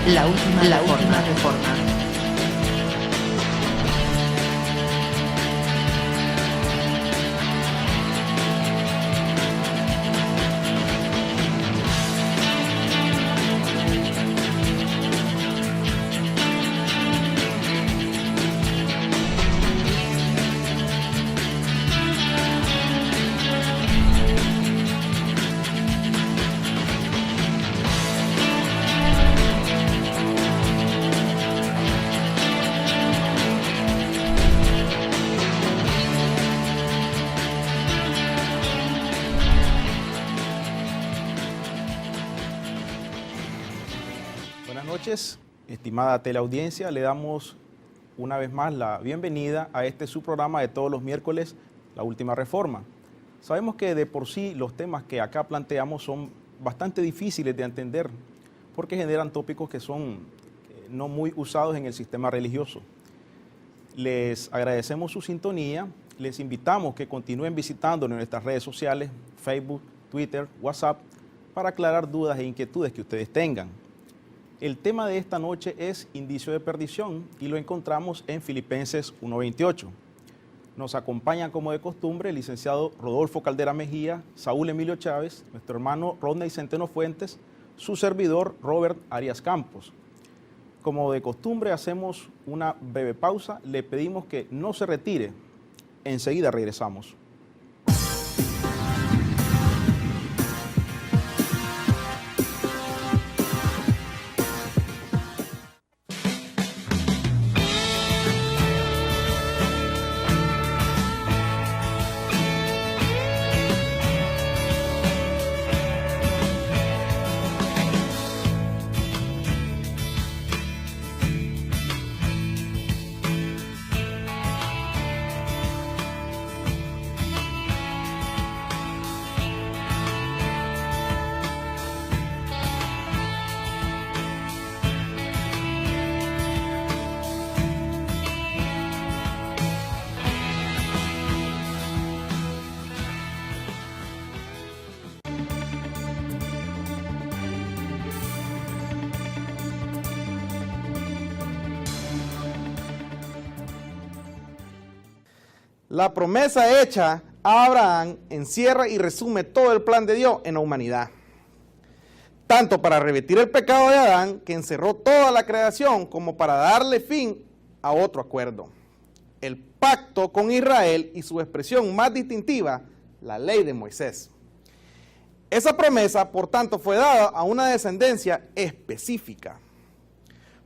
La última reforma. Estimada teleaudiencia, le damos una vez más la bienvenida a este su programa de todos los miércoles, La Última Reforma. Sabemos que de por sí los temas que acá planteamos son bastante difíciles de entender porque generan tópicos que son no muy usados en el sistema religioso. Les agradecemos su sintonía, les invitamos que continúen visitándonos en nuestras redes sociales, Facebook, Twitter, WhatsApp, para aclarar dudas e inquietudes que ustedes tengan. El tema de esta noche es indicio de perdición y lo encontramos en Filipenses 1:28. Nos acompañan como de costumbre el licenciado Rodolfo Caldera Mejía, Saúl Emilio Chávez, nuestro hermano Rodney Centeno Fuentes, su servidor Robert Arias Campos. Como de costumbre hacemos una breve pausa, le pedimos que no se retire, enseguida regresamos. La promesa hecha a Abraham encierra y resume todo el plan de Dios en la humanidad. Tanto para revertir el pecado de Adán, que encerró toda la creación, como para darle fin a otro acuerdo. El pacto con Israel y su expresión más distintiva, la ley de Moisés. Esa promesa, por tanto, fue dada a una descendencia específica.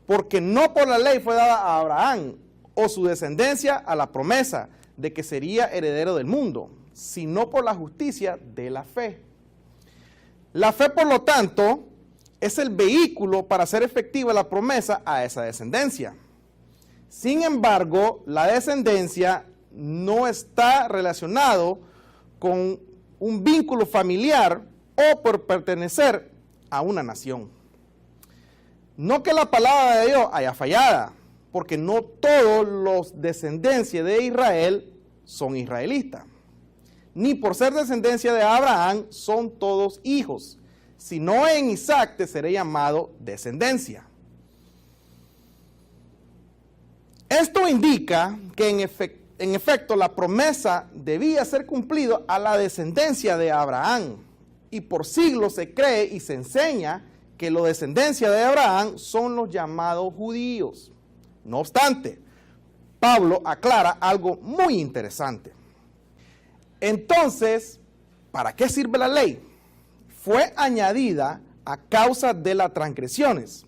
Porque no por la ley fue dada a Abraham o su descendencia a la promesa de que sería heredero del mundo, sino por la justicia de la fe. La fe, por lo tanto, es el vehículo para hacer efectiva la promesa a esa descendencia. Sin embargo, la descendencia no está relacionado con un vínculo familiar o por pertenecer a una nación. No que la palabra de Dios haya fallado, porque no todos los descendencias de Israel son israelitas. Ni por ser descendencia de Abraham son todos hijos, sino en Isaac te seré llamado descendencia. Esto indica que en efecto la promesa debía ser cumplida a la descendencia de Abraham, y por siglos se cree y se enseña que la descendencia de Abraham son los llamados judíos. No obstante, Pablo aclara algo muy interesante. Entonces, ¿para qué sirve la ley? Fue añadida a causa de las transgresiones,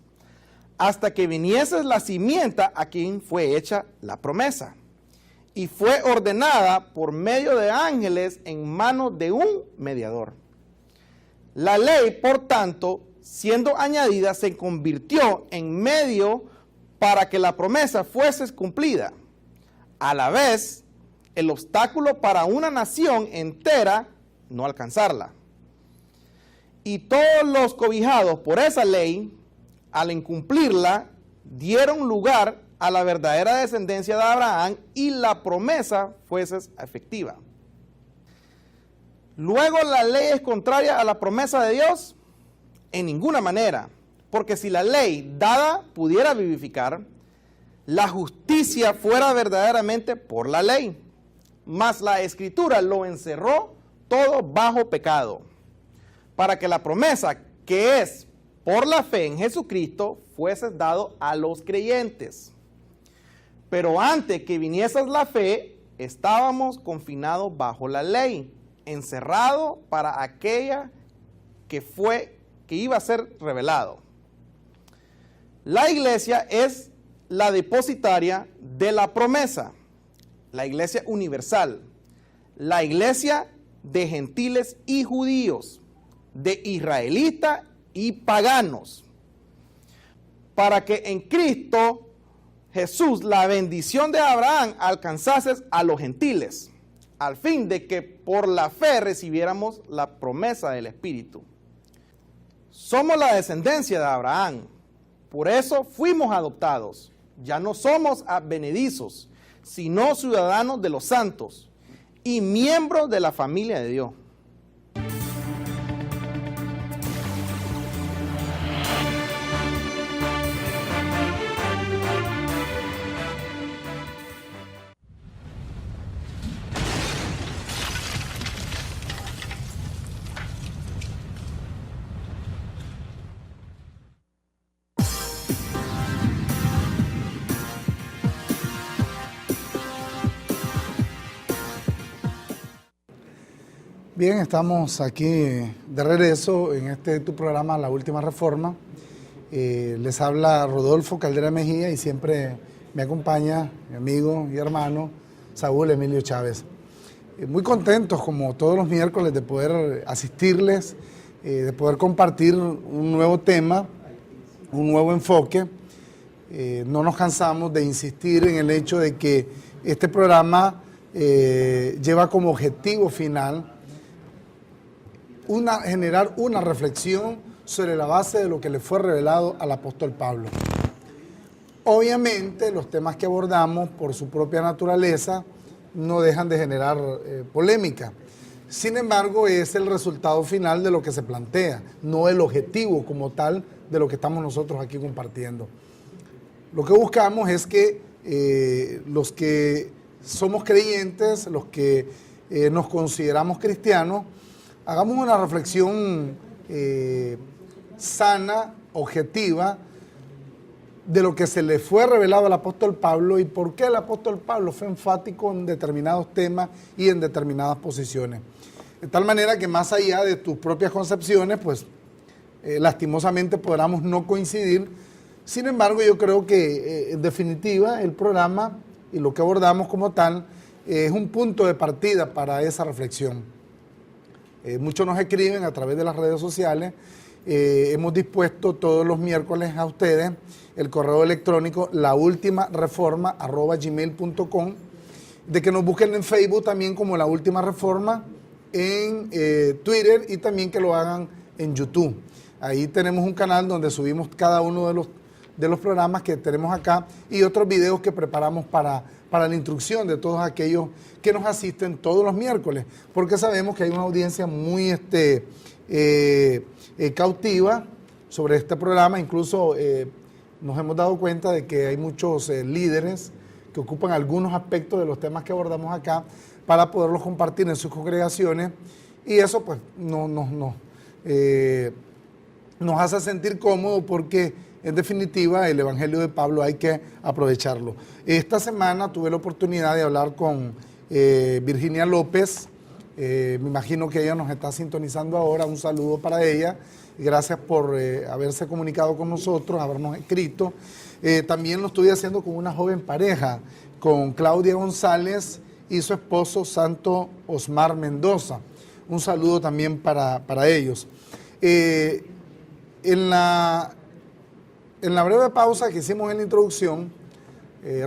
hasta que viniese la simiente a quien fue hecha la promesa, y fue ordenada por medio de ángeles en manos de un mediador. La ley, por tanto, siendo añadida, se convirtió en medio para que la promesa fuese cumplida. A la vez, el obstáculo para una nación entera no alcanzarla. Y todos los cobijados por esa ley, al incumplirla, dieron lugar a la verdadera descendencia de Abraham y la promesa fuese efectiva. Luego, ¿la ley es contraria a la promesa de Dios? En ninguna manera, Porque si la ley dada pudiera vivificar, la justicia fuera verdaderamente por la ley. Mas la Escritura lo encerró todo bajo pecado, para que la promesa que es por la fe en Jesucristo fuese dado a los creyentes. Pero antes que viniese la fe, estábamos confinados bajo la ley, encerrados para aquella que iba a ser revelado. La iglesia es la depositaria de la promesa, la iglesia universal, la iglesia de gentiles y judíos, de israelitas y paganos, para que en Cristo Jesús la bendición de Abraham alcanzase a los gentiles, al fin de que por la fe recibiéramos la promesa del Espíritu. Somos la descendencia de Abraham, por eso fuimos adoptados. Ya no somos advenedizos, sino ciudadanos de los santos y miembros de la familia de Dios. Bien, estamos aquí de regreso en tu programa La Última Reforma. Les habla Rodolfo Caldera Mejía y siempre me acompaña mi amigo y hermano Saúl Emilio Chávez. Muy contentos, como todos los miércoles, de poder asistirles, de poder compartir un nuevo tema, un nuevo enfoque. No nos cansamos de insistir en el hecho de que este programa lleva como objetivo final generar una reflexión sobre la base de lo que le fue revelado al apóstol Pablo. Obviamente, los temas que abordamos, por su propia naturaleza, no dejan de generar polémica. Sin embargo, es el resultado final de lo que se plantea, no el objetivo como tal de lo que estamos nosotros aquí compartiendo. Lo que buscamos es que los que somos creyentes, los que nos consideramos cristianos, hagamos una reflexión sana, objetiva, de lo que se le fue revelado al apóstol Pablo y por qué el apóstol Pablo fue enfático en determinados temas y en determinadas posiciones. De tal manera que más allá de tus propias concepciones, pues lastimosamente podamos no coincidir. Sin embargo, yo creo que en definitiva el programa y lo que abordamos como tal es un punto de partida para esa reflexión. Muchos nos escriben a través de las redes sociales. Hemos dispuesto todos los miércoles a ustedes el correo electrónico laultimareforma@gmail.com, de que nos busquen en Facebook también como La Última Reforma, en Twitter, y también que lo hagan en YouTube. Ahí tenemos un canal donde subimos cada uno de los programas que tenemos acá y otros videos que preparamos para la instrucción de todos aquellos que nos asisten todos los miércoles, porque sabemos que hay una audiencia muy cautiva sobre este programa. Incluso nos hemos dado cuenta de que hay muchos líderes que ocupan algunos aspectos de los temas que abordamos acá para poderlos compartir en sus congregaciones, y eso pues nos hace sentir cómodos, porque en definitiva el Evangelio de Pablo hay que aprovecharlo. Esta semana tuve la oportunidad de hablar con Virginia López. Me imagino que ella nos está sintonizando ahora. Un saludo para ella. Gracias por haberse comunicado con nosotros, habernos escrito. También lo estoy haciendo con una joven pareja, con Claudia González y su esposo Santo Osmar Mendoza. Un saludo también para ellos. En la breve pausa que hicimos en la introducción,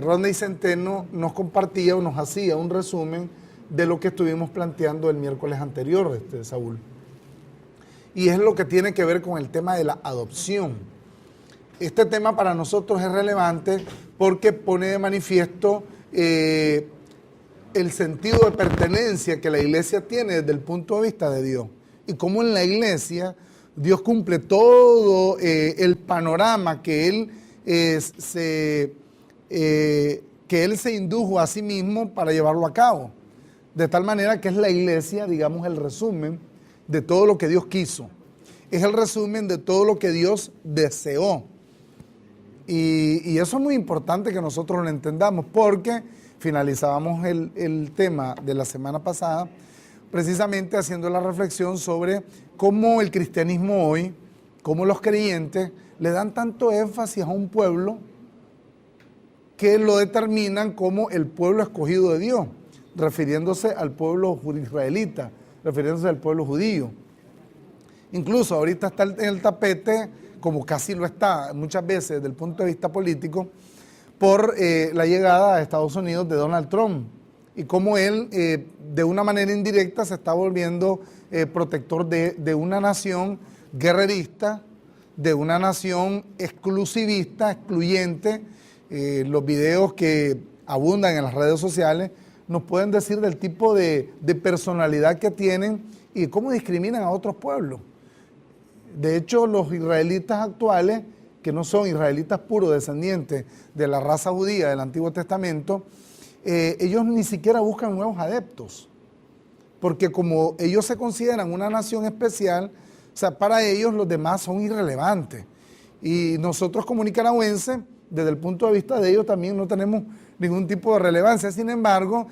Rodney Centeno nos compartía o nos hacía un resumen de lo que estuvimos planteando el miércoles anterior, Saúl. Y es lo que tiene que ver con el tema de la adopción. Este tema para nosotros es relevante porque pone de manifiesto el sentido de pertenencia que la iglesia tiene desde el punto de vista de Dios. Y cómo en la iglesia Dios cumple todo el panorama que Él se indujo a sí mismo para llevarlo a cabo. De tal manera que es la iglesia, digamos, el resumen de todo lo que Dios quiso. Es el resumen de todo lo que Dios deseó. Y eso es muy importante que nosotros lo entendamos, porque finalizábamos el tema de la semana pasada precisamente haciendo la reflexión sobre cómo el cristianismo hoy, cómo los creyentes le dan tanto énfasis a un pueblo que lo determinan como el pueblo escogido de Dios, refiriéndose al pueblo israelita, refiriéndose al pueblo judío. Incluso ahorita está en el tapete, como casi lo está muchas veces desde el punto de vista político, por la llegada a Estados Unidos de Donald Trump y cómo él de una manera indirecta se está volviendo protector de una nación guerrerista, de una nación exclusivista, excluyente. Los videos que abundan en las redes sociales nos pueden decir del tipo de personalidad que tienen y cómo discriminan a otros pueblos. De hecho, los israelitas actuales, que no son israelitas puros, descendientes de la raza judía del Antiguo Testamento, ellos ni siquiera buscan nuevos adeptos, porque como ellos se consideran una nación especial, o sea, para ellos los demás son irrelevantes. Y nosotros como nicaragüenses, desde el punto de vista de ellos, también no tenemos ningún tipo de relevancia. Sin embargo,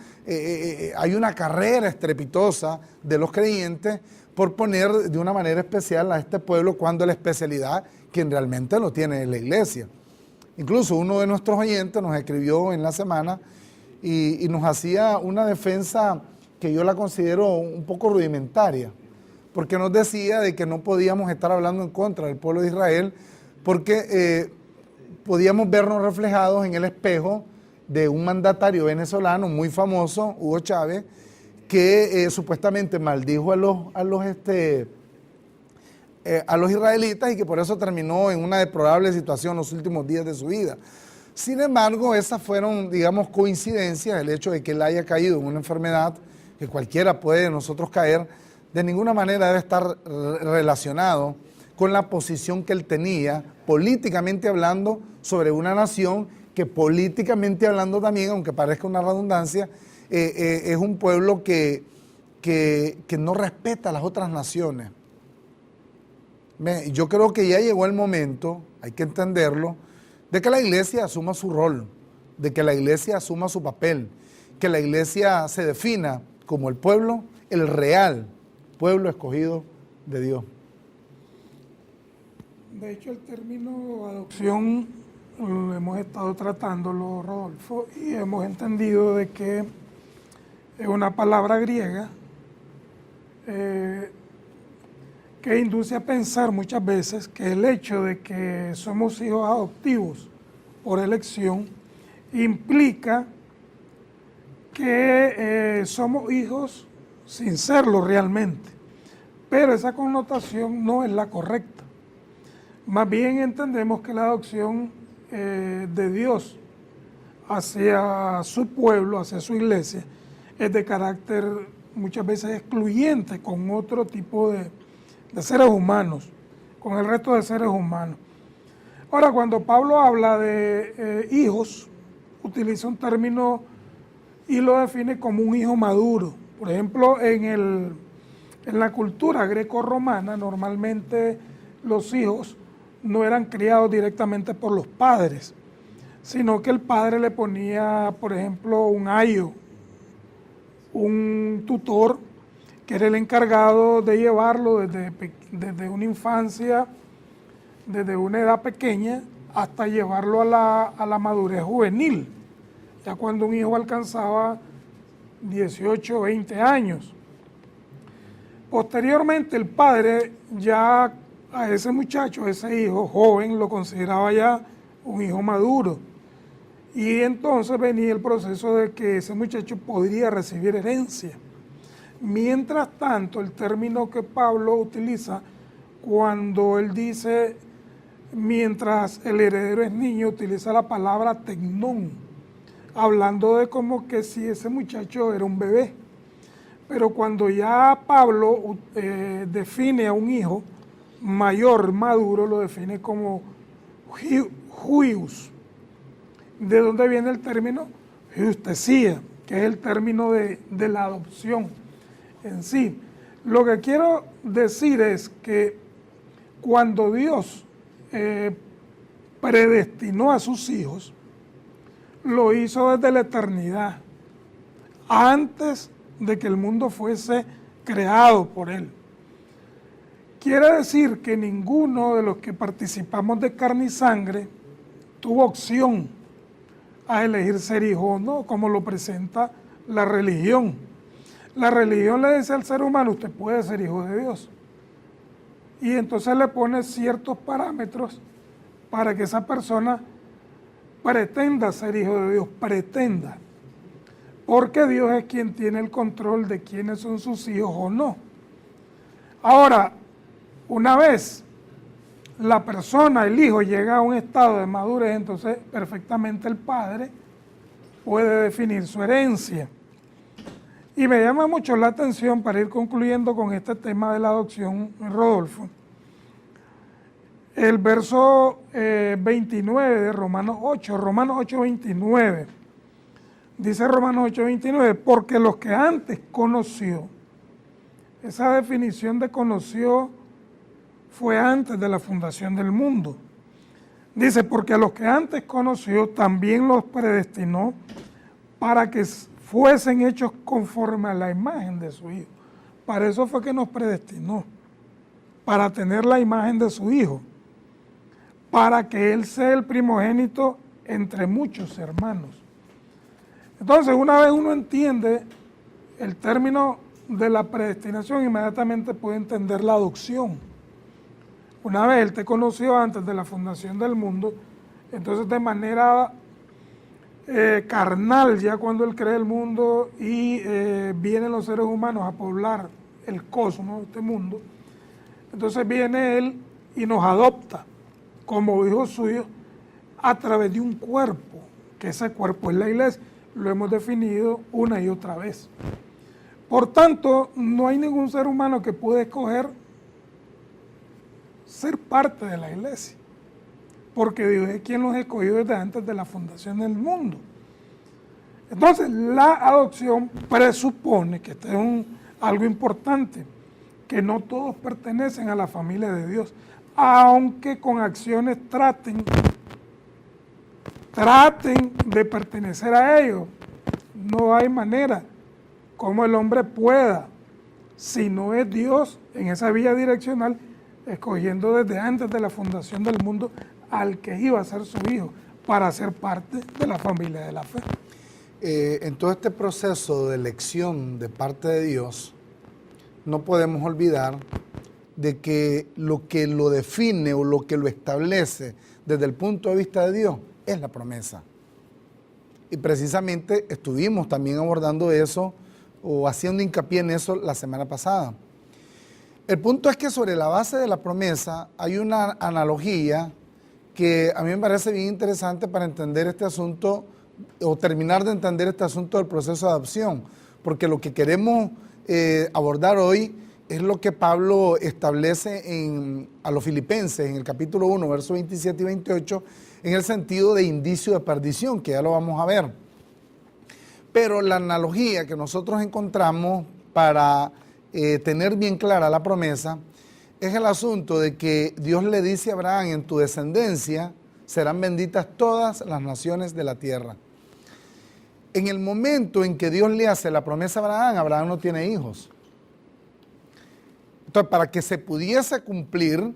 hay una carrera estrepitosa de los creyentes por poner de una manera especial a este pueblo, cuando la especialidad quien realmente lo tiene es la iglesia. Incluso uno de nuestros oyentes nos escribió en la semana y nos hacía una defensa que yo la considero un poco rudimentaria, porque nos decía de que no podíamos estar hablando en contra del pueblo de Israel, porque podíamos vernos reflejados en el espejo de un mandatario venezolano muy famoso, Hugo Chávez, que supuestamente maldijo a los israelitas y que por eso terminó en una deplorable situación los últimos días de su vida. Sin embargo, esas fueron, digamos, coincidencias. El hecho de que él haya caído en una enfermedad que cualquiera puede de nosotros caer, de ninguna manera debe estar relacionado con la posición que él tenía, políticamente hablando, sobre una nación que políticamente hablando también, aunque parezca una redundancia, es un pueblo que no respeta a las otras naciones. Yo creo que ya llegó el momento, hay que entenderlo, de que la iglesia asuma su rol, de que la iglesia asuma su papel, que la iglesia se defina como el pueblo, el real pueblo escogido de Dios. De hecho, el término adopción lo hemos estado tratándolo, Rodolfo, y hemos entendido de que es una palabra griega que induce a pensar muchas veces que el hecho de que somos hijos adoptivos por elección implica que somos hijos sin serlo realmente, pero esa connotación no es la correcta. Más bien entendemos que la adopción de Dios hacia su pueblo, hacia su iglesia, es de carácter muchas veces excluyente con otro tipo de seres humanos, con el resto de seres humanos. Ahora, cuando Pablo habla de hijos, utiliza un término y lo define como un hijo maduro. Por ejemplo, en la cultura greco-romana, normalmente los hijos no eran criados directamente por los padres, sino que el padre le ponía, por ejemplo, un ayo, un tutor, que era el encargado de llevarlo desde una infancia, desde una edad pequeña, hasta llevarlo a la madurez juvenil, ya cuando un hijo alcanzaba 18 o 20 años. Posteriormente el padre ya a ese muchacho, ese hijo joven, lo consideraba ya un hijo maduro. Y entonces venía el proceso de que ese muchacho podría recibir herencia. Mientras tanto, el término que Pablo utiliza cuando él dice, mientras el heredero es niño, utiliza la palabra tecnón, hablando de como que si ese muchacho era un bebé. Pero cuando ya Pablo define a un hijo, mayor, maduro, lo define como huius, de donde viene el término justesía, que es el término de la adopción en sí. Lo que quiero decir es que cuando Dios predestinó a sus hijos, lo hizo desde la eternidad, antes de que el mundo fuese creado por Él. Quiere decir que ninguno de los que participamos de carne y sangre tuvo opción a elegir ser hijo o no, como lo presenta la religión. La religión le dice al ser humano, usted puede ser hijo de Dios. Y entonces le pone ciertos parámetros para que esa persona pretenda ser hijo de Dios, pretenda. Porque Dios es quien tiene el control de quiénes son sus hijos o no. Ahora, una vez la persona, el hijo, llega a un estado de madurez, entonces perfectamente el padre puede definir su herencia. Y me llama mucho la atención, para ir concluyendo con este tema de la adopción, Rodolfo, el verso 29 de Romanos 8, Romanos 8:29. Dice Romanos 8:29, porque los que antes conoció, esa definición de conoció fue antes de la fundación del mundo. Dice, porque a los que antes conoció también los predestinó para que fuesen hechos conforme a la imagen de su Hijo. Para eso fue que nos predestinó, para tener la imagen de su Hijo, para que Él sea el primogénito entre muchos hermanos. Entonces, una vez uno entiende el término de la predestinación, inmediatamente puede entender la adopción. Una vez Él te conoció antes de la fundación del mundo, entonces de manera carnal, ya cuando Él crea el mundo y vienen los seres humanos a poblar el cosmos, este mundo, entonces viene Él y nos adopta como hijos suyos a través de un cuerpo, que ese cuerpo es la iglesia. Lo hemos definido una y otra vez. Por tanto, no hay ningún ser humano que pueda escoger ser parte de la iglesia, porque Dios es quien los escogió desde antes de la fundación del mundo. Entonces, la adopción presupone, que esto es algo importante, que no todos pertenecen a la familia de Dios, aunque con acciones traten de pertenecer a ellos. No hay manera como el hombre pueda, si no es Dios en esa vía direccional, escogiendo desde antes de la fundación del mundo al que iba a ser su hijo, para ser parte de la familia de la fe. En todo este proceso de elección de parte de Dios, no podemos olvidar de que lo define o lo que lo establece desde el punto de vista de Dios es la promesa. Y precisamente estuvimos también abordando eso o haciendo hincapié en eso la semana pasada. El punto es que sobre la base de la promesa hay una analogía que a mí me parece bien interesante para entender este asunto o terminar de entender este asunto del proceso de adopción, porque lo que queremos abordar hoy es lo que Pablo establece a los filipenses en el capítulo 1, versos 27 y 28, en el sentido de indicio de perdición, que ya lo vamos a ver. Pero la analogía que nosotros encontramos para tener bien clara la promesa es el asunto de que Dios le dice a Abraham, en tu descendencia serán benditas todas las naciones de la tierra. En el momento en que Dios le hace la promesa a Abraham, Abraham no tiene hijos. Entonces, para que se pudiese cumplir,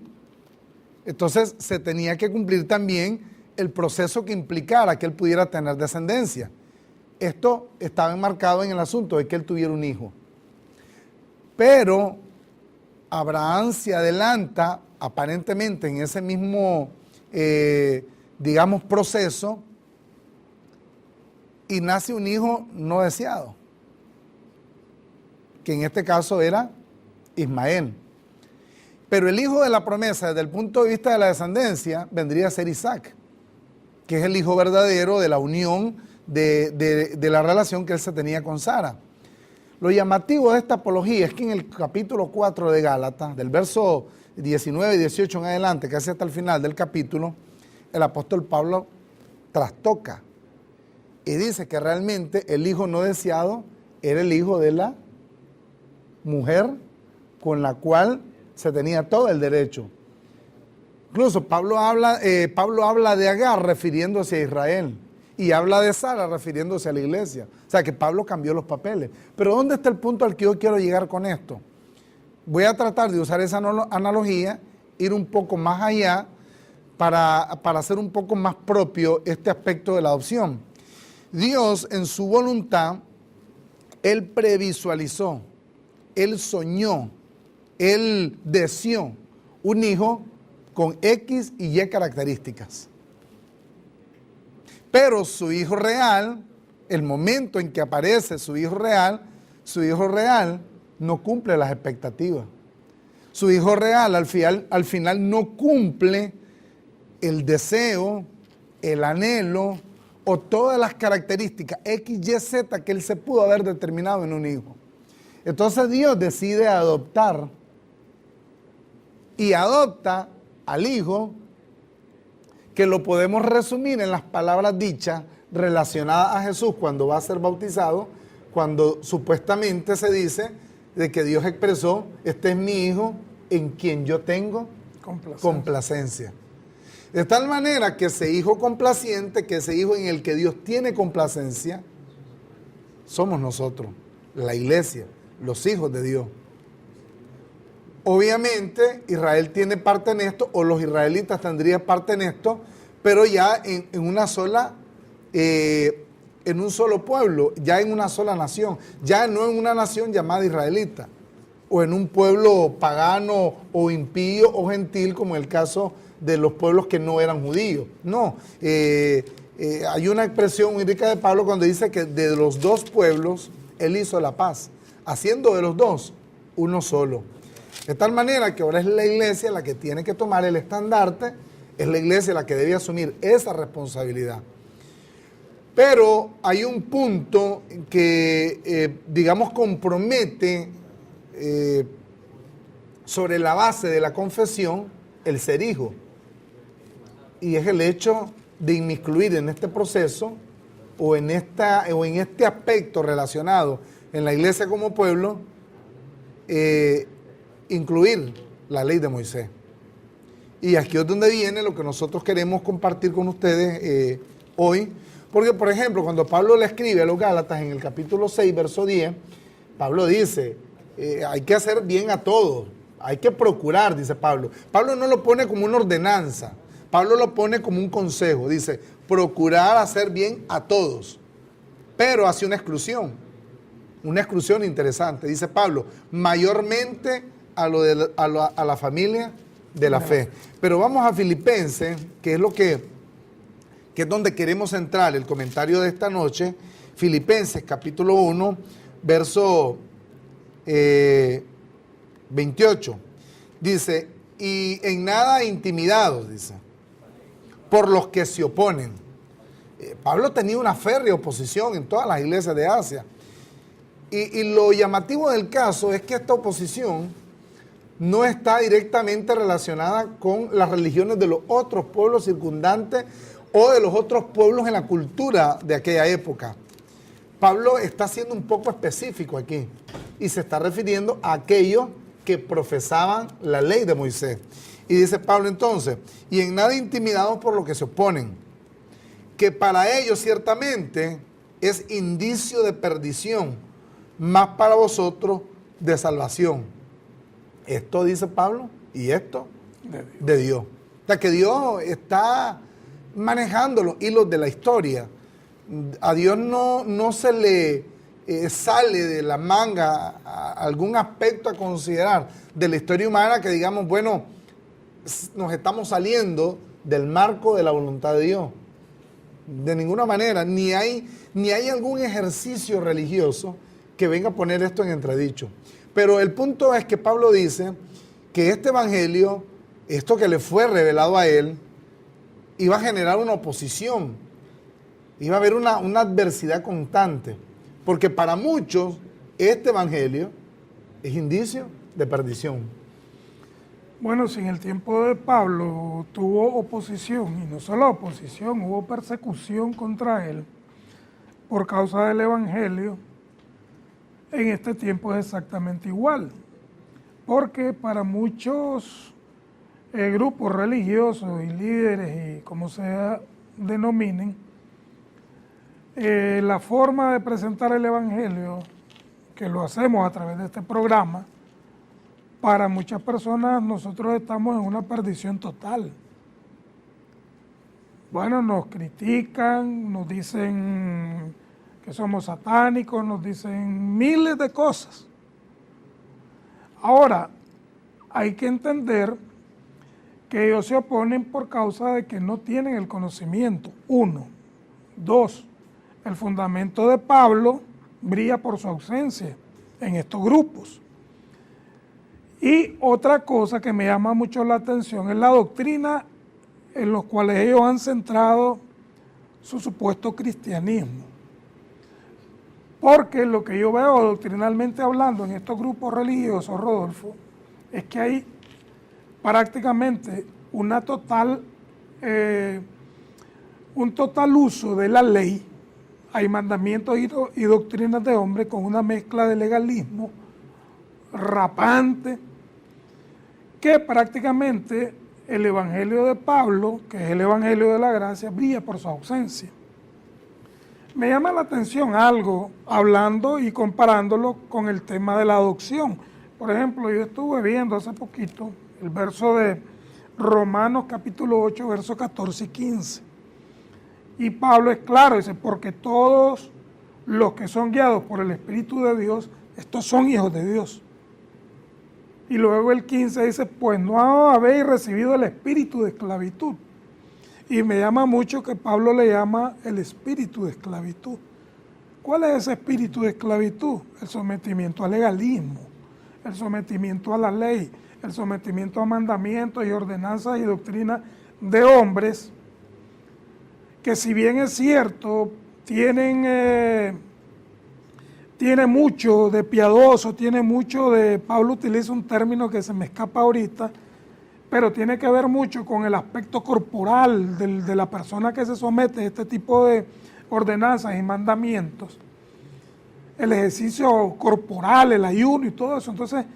entonces se tenía que cumplir también el proceso que implicara que él pudiera tener descendencia. Esto estaba enmarcado en el asunto de que él tuviera un hijo. Pero Abraham se adelanta aparentemente en ese mismo, digamos, proceso, y nace un hijo no deseado, que en este caso era Ismael. Pero el hijo de la promesa, desde el punto de vista de la descendencia, vendría a ser Isaac, que es el hijo verdadero de la unión de la relación que él se tenía con Sara. Lo llamativo de esta apología es que en el capítulo 4 de Gálatas, del verso 19 y 18 en adelante, casi hasta el final del capítulo, el apóstol Pablo trastoca y dice que realmente el hijo no deseado era el hijo de la mujer con la cual se tenía todo el derecho. Incluso Pablo habla de Agar refiriéndose a Israel y habla de Sara refiriéndose a la iglesia. O sea que Pablo cambió los papeles. Pero ¿dónde está el punto al que yo quiero llegar con esto? Voy a tratar de usar esa analogía, ir un poco más allá para hacer un poco más propio este aspecto de la adopción. Dios en su voluntad, Él previsualizó, Él soñó, Él deseó un hijo con X y Y características. Pero su hijo real, el momento en que aparece su hijo real no cumple las expectativas. Su hijo real al final no cumple el deseo, el anhelo o todas las características X, Y, Z que él se pudo haber determinado en un hijo. Entonces Dios decide adoptar y adopta al hijo, que lo podemos resumir en las palabras dichas relacionadas a Jesús cuando va a ser bautizado, cuando supuestamente se dice de que Dios expresó: este es mi hijo en quien yo tengo complacencia. De tal manera que ese hijo complaciente, que ese hijo en el que Dios tiene complacencia, somos nosotros, la iglesia, los hijos de Dios. Obviamente Israel tiene parte en esto, o los israelitas tendrían parte en esto, pero ya en una sola, en un solo pueblo, ya en una sola nación, ya no en una nación llamada israelita, o en un pueblo pagano o impío o gentil, como en el caso de los pueblos que no eran judíos. No, hay una expresión muy rica de Pablo cuando dice que de los dos pueblos él hizo la paz, haciendo de los dos uno solo. De tal manera que ahora es la iglesia la que tiene que tomar el estandarte, es la iglesia la que debe asumir esa responsabilidad. Pero hay un punto que, digamos, compromete sobre la base de la confesión el ser hijo. Y es el hecho de inmiscuir en este proceso o en este aspecto relacionado en la iglesia como pueblo, incluir la ley de Moisés. Y aquí es donde viene lo que nosotros queremos compartir con ustedes hoy. Porque, por ejemplo, cuando Pablo le escribe a los Gálatas en el capítulo 6, verso 10, Pablo dice, hay que hacer bien a todos, hay que procurar, dice Pablo. Pablo no lo pone como una ordenanza, Pablo lo pone como un consejo. Dice, procurar hacer bien a todos, pero hace una exclusión interesante. Dice Pablo, mayormente a la familia de la fe. Pero vamos a Filipenses, que es donde queremos entrar el comentario de esta noche. Filipenses capítulo 1, verso 28. Dice, y en nada intimidados, dice, por los que se oponen. Pablo tenía una férrea oposición en todas las iglesias de Asia. Y lo llamativo del caso es que esta oposición no está directamente relacionada con las religiones de los otros pueblos circundantes o de los otros pueblos en la cultura de aquella época. Pablo está siendo un poco específico aquí y se está refiriendo a aquellos que profesaban la ley de Moisés. Y dice Pablo entonces, y en nada intimidados por lo que se oponen, que para ellos ciertamente es indicio de perdición, más para vosotros de salvación. Esto dice Pablo, y esto de Dios. O sea que Dios está manejando los hilos de la historia. A Dios no se le sale de la manga algún aspecto a considerar de la historia humana que digamos, bueno, nos estamos saliendo del marco de la voluntad de Dios. De ninguna manera, ni hay algún ejercicio religioso que venga a poner esto en entredicho. Pero el punto es que Pablo dice que este evangelio, esto que le fue revelado a él, iba a generar una oposición, iba a haber una adversidad constante, porque para muchos este evangelio es indicio de perdición. Bueno, si en el tiempo de Pablo tuvo oposición, y no solo oposición, hubo persecución contra él por causa del Evangelio, en este tiempo es exactamente igual. Porque para muchos grupos religiosos y líderes, y como se denominen, la forma de presentar el Evangelio, que lo hacemos a través de este programa, para muchas personas nosotros estamos en una perdición total. Bueno, nos critican, nos dicen que somos satánicos, nos dicen miles de cosas. Ahora, hay que entender que ellos se oponen por causa de que no tienen el conocimiento, 1. 2, el fundamento de Pablo brilla por su ausencia en estos grupos. Y otra cosa que me llama mucho la atención es la doctrina en los cuales ellos han centrado su supuesto cristianismo. Porque lo que yo veo doctrinalmente hablando en estos grupos religiosos, Rodolfo, es que hay prácticamente un total uso de la ley. Hay mandamientos y doctrinas de hombre con una mezcla de legalismo rapante, que prácticamente el Evangelio de Pablo, que es el Evangelio de la gracia, brilla por su ausencia. Me llama la atención algo, hablando y comparándolo con el tema de la adopción. Por ejemplo, yo estuve viendo hace poquito el verso de Romanos capítulo 8, versos 14 y 15. Y Pablo es claro, dice, porque todos los que son guiados por el Espíritu de Dios, estos son hijos de Dios. Y luego el 15 dice, pues no habéis recibido el espíritu de esclavitud. Y me llama mucho que Pablo le llama el espíritu de esclavitud. ¿Cuál es ese espíritu de esclavitud? El sometimiento al legalismo, el sometimiento a la ley, el sometimiento a mandamientos y ordenanzas y doctrinas de hombres que, si bien es cierto, tiene mucho de piadoso, tiene mucho de, Pablo utiliza un término que se me escapa ahorita, pero tiene que ver mucho con el aspecto corporal de la persona que se somete a este tipo de ordenanzas y mandamientos, el ejercicio corporal, el ayuno y todo eso. Entonces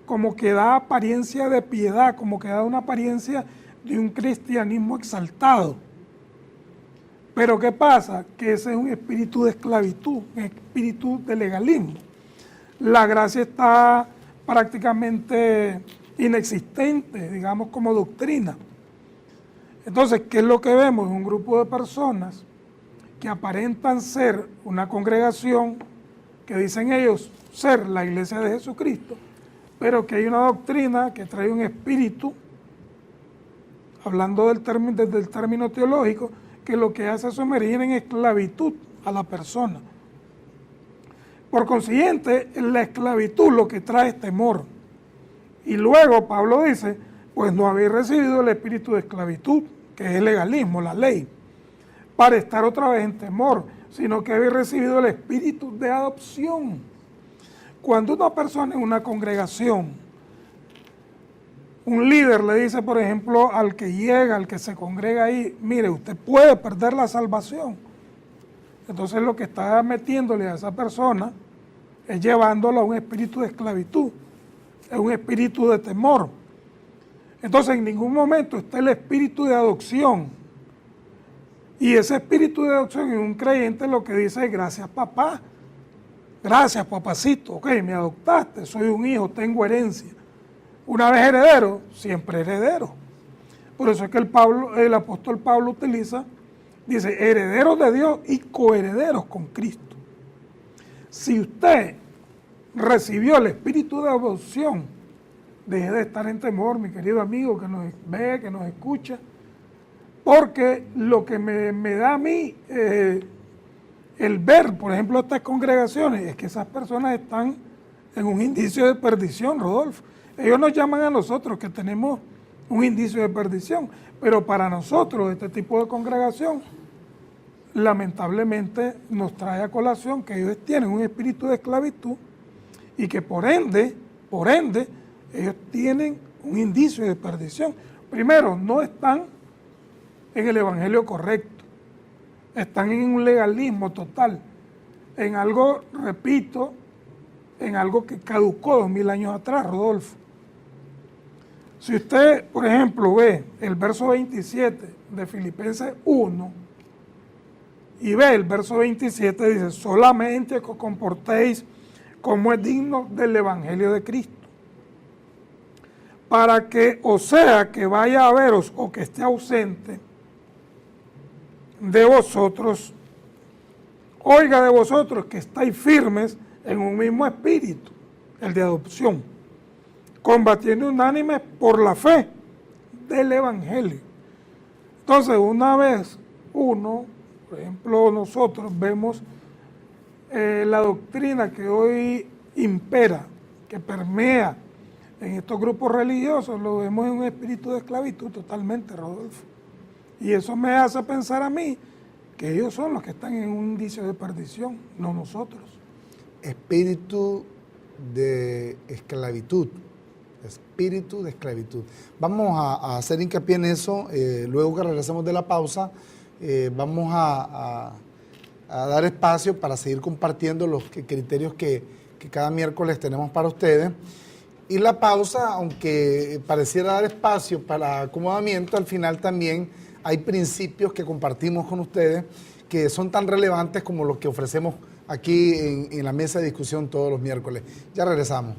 como que da apariencia de piedad, como que da una apariencia de un cristianismo exaltado. Pero ¿qué pasa? Que ese es un espíritu de esclavitud, un espíritu de legalismo. La gracia está prácticamente inexistente, digamos, como doctrina. Entonces, ¿qué es lo que vemos? Un grupo de personas que aparentan ser una congregación, que dicen ellos ser la iglesia de Jesucristo, pero que hay una doctrina que trae un espíritu, hablando desde el término teológico, que lo que hace es sumergir en esclavitud a la persona. Por consiguiente, la esclavitud lo que trae es temor. Y luego Pablo dice, pues no habéis recibido el espíritu de esclavitud, que es el legalismo, la ley, para estar otra vez en temor, sino que habéis recibido el espíritu de adopción. Cuando una persona en una congregación, un líder le dice, por ejemplo, al que llega, al que se congrega ahí, mire, usted puede perder la salvación. Entonces lo que está metiéndole a esa persona es llevándolo a un espíritu de esclavitud, es un espíritu de temor. Entonces en ningún momento está el espíritu de adopción. Y ese espíritu de adopción en un creyente lo que dice es, gracias papá, gracias papacito, ok, me adoptaste, soy un hijo, tengo herencia. Una vez heredero, siempre heredero. Por eso es que el apóstol Pablo utiliza, dice, herederos de Dios y coherederos con Cristo. Si usted recibió el espíritu de adopción, deje de estar en temor, mi querido amigo, que nos ve, que nos escucha, porque lo que me da a mí el ver, por ejemplo, estas congregaciones, es que esas personas están en un indicio de perdición, Rodolfo. Ellos nos llaman a nosotros que tenemos un indicio de perdición, pero para nosotros este tipo de congregación lamentablemente nos trae a colación que ellos tienen un espíritu de esclavitud y que por ende ellos tienen un indicio de perdición. Primero, no están en el evangelio correcto, están en un legalismo total, en algo, repito, en algo que caducó 2000 años atrás, Rodolfo. Si usted, por ejemplo, ve el verso 27 de Filipenses 1 y ve el verso 27, dice, solamente que os comportéis como es digno del evangelio de Cristo, para que, o sea, que vaya a veros o que esté ausente de vosotros, oiga de vosotros que estáis firmes en un mismo espíritu, el de adopción, combatiendo unánimes por la fe del evangelio. Entonces, una vez uno, por ejemplo, nosotros vemos la doctrina que hoy impera, que permea en estos grupos religiosos, lo vemos en un espíritu de esclavitud totalmente, Rodolfo. Y eso me hace pensar a mí que ellos son los que están en un indicio de perdición, no nosotros. Espíritu de esclavitud. Espíritu de esclavitud. Vamos a hacer hincapié en eso. Luego que regresemos de la pausa, vamos a dar espacio para seguir compartiendo los criterios que cada miércoles tenemos para ustedes. Y la pausa, aunque pareciera dar espacio para acomodamiento, al final también hay principios que compartimos con ustedes que son tan relevantes como los que ofrecemos aquí en la mesa de discusión todos los miércoles. Ya regresamos.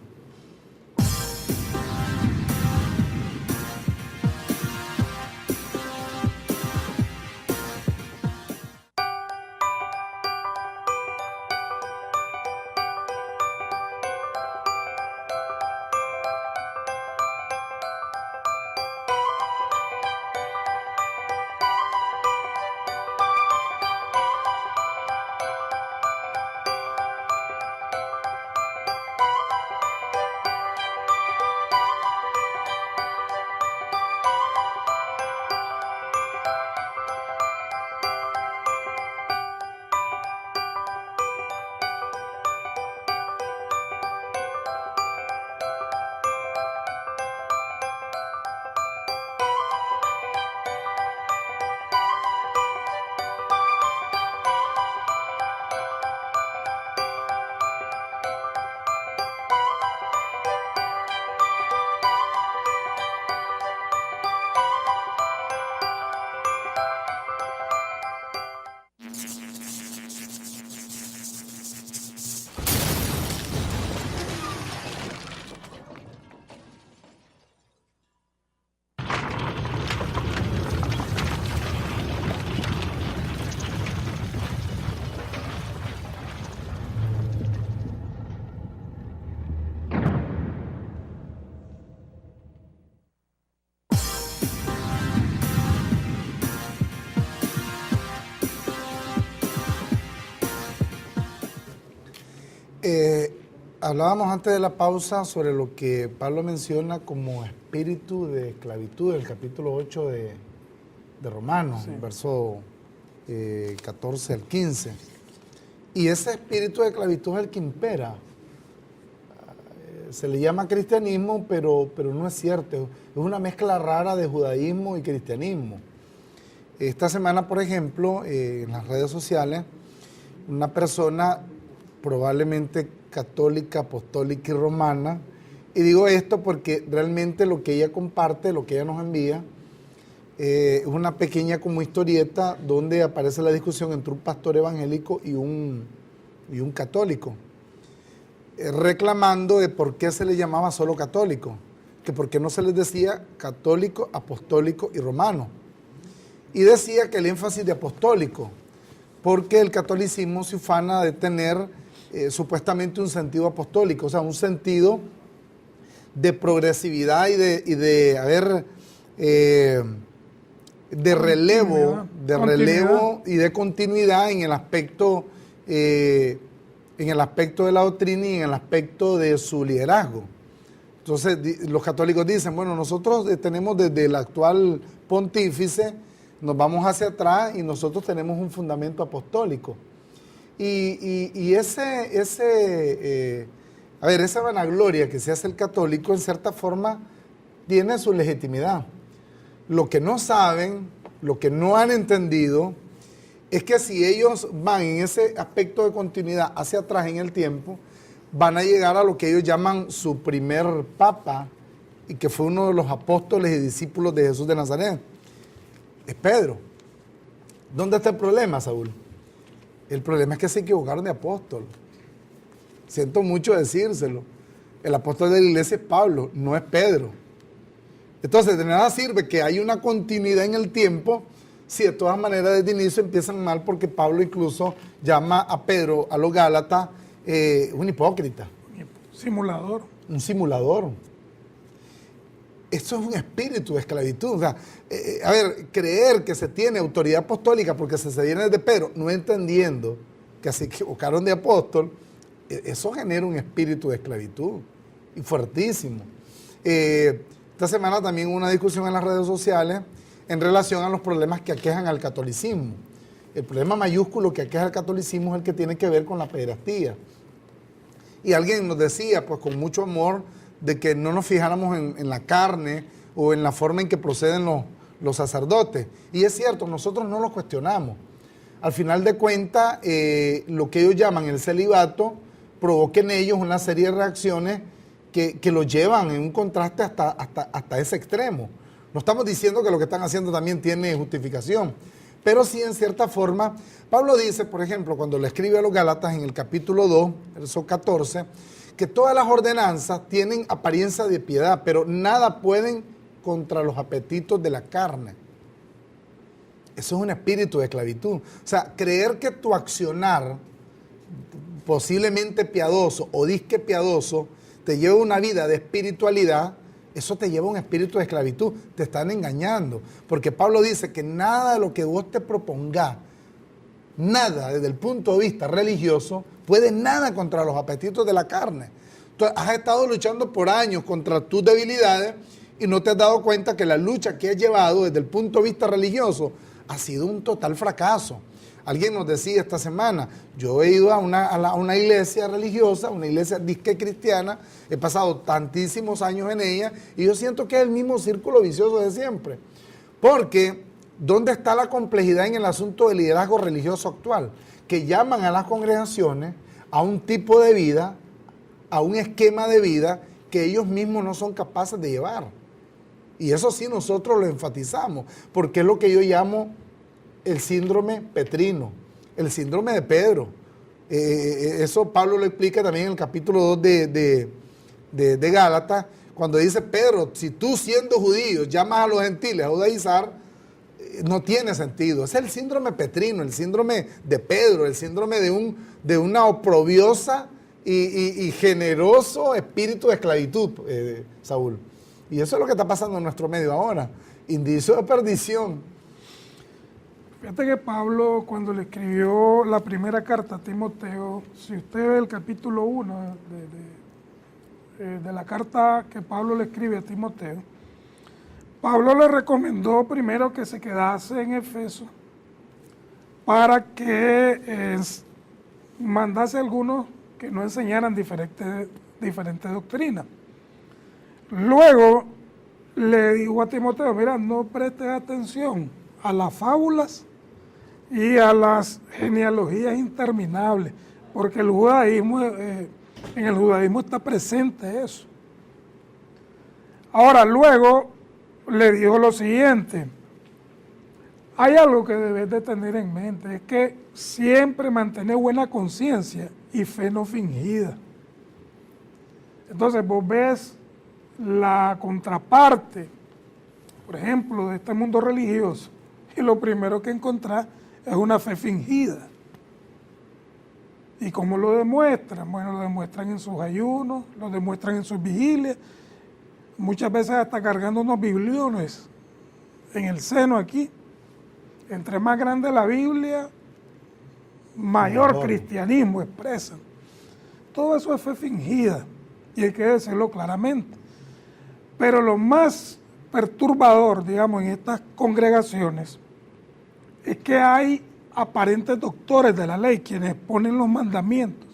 Hablábamos antes de la pausa sobre lo que Pablo menciona como espíritu de esclavitud, el capítulo 8 de Romanos, sí. Verso 14 al 15. Y ese espíritu de esclavitud es el que impera. Se le llama cristianismo, pero no es cierto. Es una mezcla rara de judaísmo y cristianismo. Esta semana, por ejemplo, en las redes sociales, una persona probablemente católica, apostólica y romana, y digo esto porque realmente lo que ella comparte, lo que ella nos envía, es una pequeña como historieta donde aparece la discusión entre un pastor evangélico y un católico, reclamando de por qué se le llamaba solo católico, que por qué no se les decía católico, apostólico y romano. Y decía que el énfasis de apostólico, porque el catolicismo se ufana de tener supuestamente un sentido apostólico, o sea, un sentido de progresividad y de relevo y de continuidad en el aspecto de la doctrina y en el aspecto de su liderazgo. Entonces, los católicos dicen, bueno, nosotros tenemos desde el actual pontífice, nos vamos hacia atrás y nosotros tenemos un fundamento apostólico. Y esa vanagloria que se hace el católico, en cierta forma, tiene su legitimidad. Lo que no saben, lo que no han entendido, es que si ellos van en ese aspecto de continuidad hacia atrás en el tiempo, van a llegar a lo que ellos llaman su primer papa, y que fue uno de los apóstoles y discípulos de Jesús de Nazaret. Es Pedro. ¿Dónde está el problema, Saúl? El problema es que se equivocaron de apóstol. Siento mucho decírselo. El apóstol de la iglesia es Pablo, no es Pedro. Entonces, de nada sirve que haya una continuidad en el tiempo si de todas maneras desde el inicio empiezan mal, porque Pablo incluso llama a Pedro, a los Gálatas, un hipócrita. Simulador. Un simulador. Eso es un espíritu de esclavitud. O sea, a ver, creer que se tiene autoridad apostólica porque se viene de Pedro, no entendiendo que se equivocaron de apóstol, eso genera un espíritu de esclavitud, y fuertísimo. Esta semana también hubo una discusión en las redes sociales en relación a los problemas que aquejan al catolicismo. El problema mayúsculo que aqueja al catolicismo es el que tiene que ver con la pederastía. Y alguien nos decía, pues con mucho amor, de que no nos fijáramos en la carne o en la forma en que proceden los sacerdotes. Y es cierto, nosotros no lo cuestionamos. Al final de cuentas, lo que ellos llaman el celibato provoca en ellos una serie de reacciones que los llevan en un contraste hasta ese extremo. No estamos diciendo que lo que están haciendo también tiene justificación, pero sí en cierta forma. Pablo dice, por ejemplo, cuando le escribe a los Gálatas en el capítulo 2, verso 14, que todas las ordenanzas tienen apariencia de piedad, pero nada pueden contra los apetitos de la carne. Eso es un espíritu de esclavitud. O sea, creer que tu accionar, posiblemente piadoso o disque piadoso, te lleva una vida de espiritualidad, eso te lleva a un espíritu de esclavitud. Te están engañando. Porque Pablo dice que nada de lo que vos te propongas, nada desde el punto de vista religioso, puede nada contra los apetitos de la carne. Tú has estado luchando por años contra tus debilidades y no te has dado cuenta que la lucha que has llevado desde el punto de vista religioso ha sido un total fracaso. Alguien nos decía esta semana, yo he ido a una iglesia religiosa, una iglesia disque cristiana, he pasado tantísimos años en ella y yo siento que es el mismo círculo vicioso de siempre. Porque, ¿dónde está la complejidad en el asunto del liderazgo religioso actual? Que llaman a las congregaciones a un tipo de vida, a un esquema de vida que ellos mismos no son capaces de llevar. Y eso sí nosotros lo enfatizamos, porque es lo que yo llamo el síndrome petrino, el síndrome de Pedro. Eso Pablo lo explica también en el capítulo 2 de Gálatas, cuando dice, Pedro, si tú siendo judío llamas a los gentiles a judaizar, no tiene sentido. Es el síndrome petrino, el síndrome de Pedro, el síndrome de una oprobiosa y generoso espíritu de esclavitud, Saúl. Y eso es lo que está pasando en nuestro medio ahora. Indicio de perdición. Fíjate que Pablo, cuando le escribió la primera carta a Timoteo, si usted ve el capítulo 1 de la carta que Pablo le escribe a Timoteo, Pablo le recomendó primero que se quedase en Efeso para que mandase a algunos que no enseñaran diferentes doctrinas. Luego le dijo a Timoteo, mira, no prestes atención a las fábulas y a las genealogías interminables, porque el judaísmo, en el judaísmo está presente eso. Ahora, luego le dijo lo siguiente, hay algo que debes de tener en mente, es que siempre mantener buena conciencia y fe no fingida. Entonces vos ves la contraparte, por ejemplo, de este mundo religioso, y lo primero que encontrás es una fe fingida. ¿Y cómo lo demuestran? Bueno, lo demuestran en sus ayunos, lo demuestran en sus vigilias, muchas veces hasta cargando unos bibliones en el seno aquí. Entre más grande la Biblia, mayor cristianismo expresan. Todo eso es fe fingida, y hay que decirlo claramente. Pero lo más perturbador, digamos, en estas congregaciones, es que hay aparentes doctores de la ley, quienes ponen los mandamientos,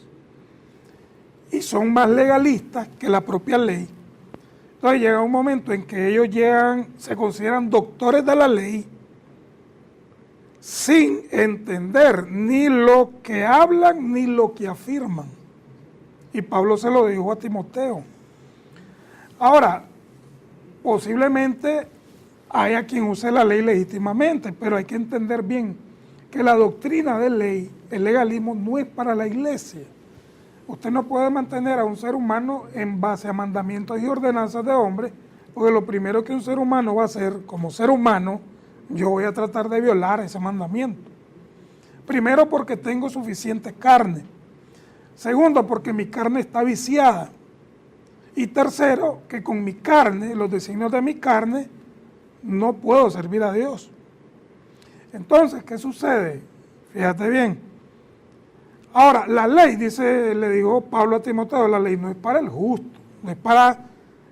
y son más legalistas que la propia ley. Entonces llega un momento en que ellos se consideran doctores de la ley sin entender ni lo que hablan ni lo que afirman. Y Pablo se lo dijo a Timoteo. Ahora, posiblemente haya quien use la ley legítimamente, pero hay que entender bien que la doctrina de ley, el legalismo, no es para la iglesia. Usted no puede mantener a un ser humano en base a mandamientos y ordenanzas de hombre, porque lo primero que un ser humano va a hacer, como ser humano, yo voy a tratar de violar ese mandamiento. Primero, porque tengo suficiente carne. Segundo, porque mi carne está viciada. Y tercero, que con mi carne, los designios de mi carne, no puedo servir a Dios. Entonces, ¿qué sucede? Fíjate bien. Ahora, la ley, le dijo Pablo a Timoteo, la ley no es para el justo, no es para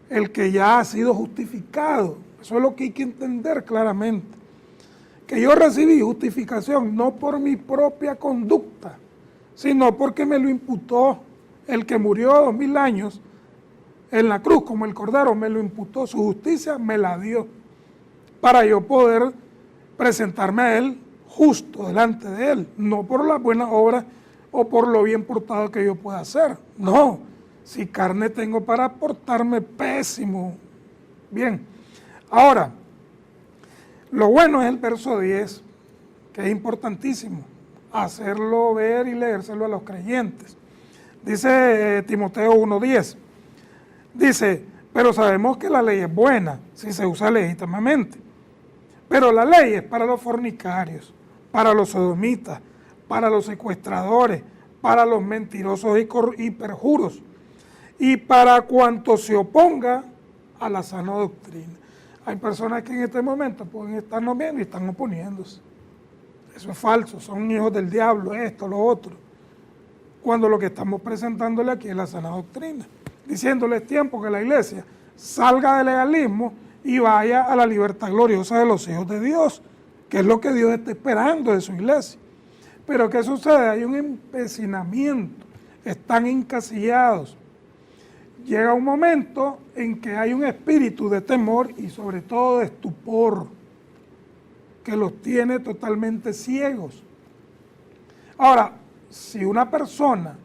el que ya ha sido justificado. Eso es lo que hay que entender claramente. Que yo recibí justificación no por mi propia conducta, sino porque me lo imputó el que murió 2000 años en la cruz como el Cordero, me lo imputó, su justicia me la dio para yo poder presentarme a Él justo delante de Él, no por las buenas obras o por lo bien portado que yo pueda hacer. No, si carne tengo para portarme pésimo. Bien, ahora, lo bueno es el verso 10, que es importantísimo, hacerlo ver y leérselo a los creyentes. Dice Timoteo 1:10, dice, pero sabemos que la ley es buena si se usa legítimamente, pero la ley es para los fornicarios, para los sodomitas, para los secuestradores, para los mentirosos y perjuros, y para cuanto se oponga a la sana doctrina. Hay personas que en este momento pueden estarnos viendo y están oponiéndose. Eso es falso, son hijos del diablo, esto, lo otro. Cuando lo que estamos presentándole aquí es la sana doctrina, diciéndole es tiempo que la iglesia salga del legalismo y vaya a la libertad gloriosa de los hijos de Dios, que es lo que Dios está esperando de su iglesia. Pero ¿qué sucede? Hay un empecinamiento, están encasillados. Llega un momento en que hay un espíritu de temor y sobre todo de estupor, que los tiene totalmente ciegos. Ahora, si una persona